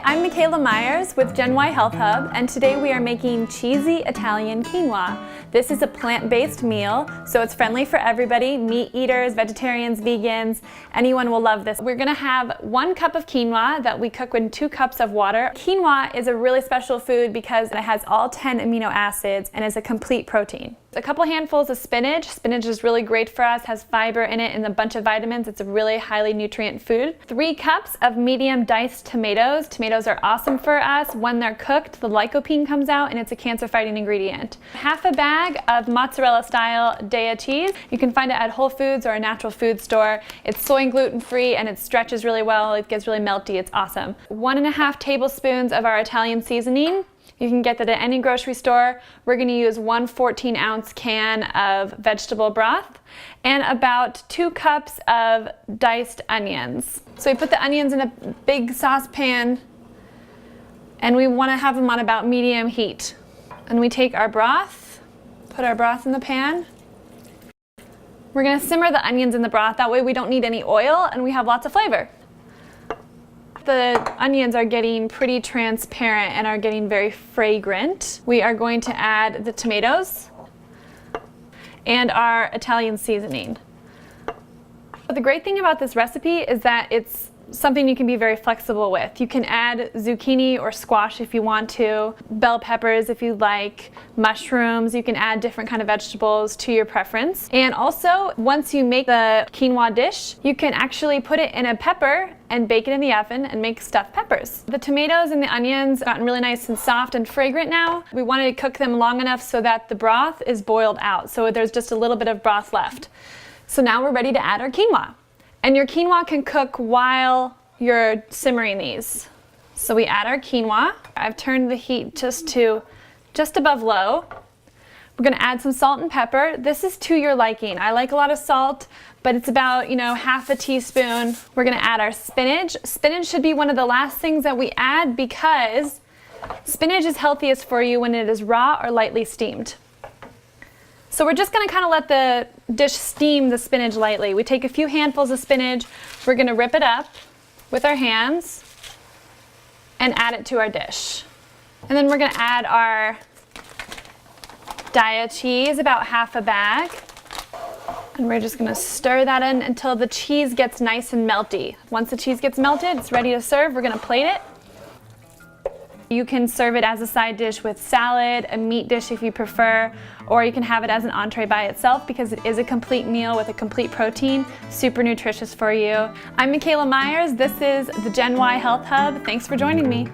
Hi, I'm Michaela Myers with Gen Y Health Hub, and today we are making cheesy Italian quinoa. This is a plant-based meal, so it's friendly for everybody, meat eaters, vegetarians, vegans, anyone will love this. We're gonna have 1 cup of quinoa that we cook in 2 cups of water. Quinoa is a really special food because it has all 10 amino acids and is a complete protein. A couple handfuls of spinach. Spinach is really great for us, has fiber in it and a bunch of vitamins. It's a really highly nutrient food. 3 cups of medium diced tomatoes. Tomatoes are awesome for us. When they're cooked, the lycopene comes out and it's a cancer-fighting ingredient. Half a bag of mozzarella-style Daiya cheese. You can find it at Whole Foods or a natural food store. It's soy and gluten-free and it stretches really well. It gets really melty. It's awesome. 1.5 tablespoons of our Italian seasoning. You can get that at any grocery store. We're going to use 1 14-ounce can of vegetable broth and about 2 cups of diced onions. So we put the onions in a big saucepan and we want to have them on about medium heat. And we take our broth, put our broth in the pan. We're going to simmer the onions in the broth. That way we don't need any oil and we have lots of flavor. The onions are getting pretty transparent and are getting very fragrant. We are going to add the tomatoes and our Italian seasoning. But the great thing about this recipe is that it's something you can be very flexible with. You can add zucchini or squash if you want to, bell peppers if you like, mushrooms. You can add different kind of vegetables to your preference. And also, once you make the quinoa dish, you can actually put it in a pepper and bake it in the oven and make stuffed peppers. The tomatoes and the onions have gotten really nice and soft and fragrant now. We wanted to cook them long enough so that the broth is boiled out, so there's just a little bit of broth left. So now we're ready to add our quinoa. And your quinoa can cook while you're simmering these. So we add our quinoa. I've turned the heat just above low. We're gonna add some salt and pepper. This is to your liking. I like a lot of salt, but it's about, half a teaspoon. We're gonna add our spinach. Spinach should be one of the last things that we add because spinach is healthiest for you when it is raw or lightly steamed. So we're just gonna kind of let the dish steam the spinach lightly. We take a few handfuls of spinach, we're gonna rip it up with our hands and add it to our dish. And then we're gonna add our Daiya cheese, about half a bag. And we're just gonna stir that in until the cheese gets nice and melty. Once the cheese gets melted, it's ready to serve. We're gonna plate it. You can serve it as a side dish with salad, a meat dish if you prefer, or you can have it as an entree by itself because it is a complete meal with a complete protein, super nutritious for you. I'm Michaela Myers. This is the Gen Y Health Hub. Thanks for joining me.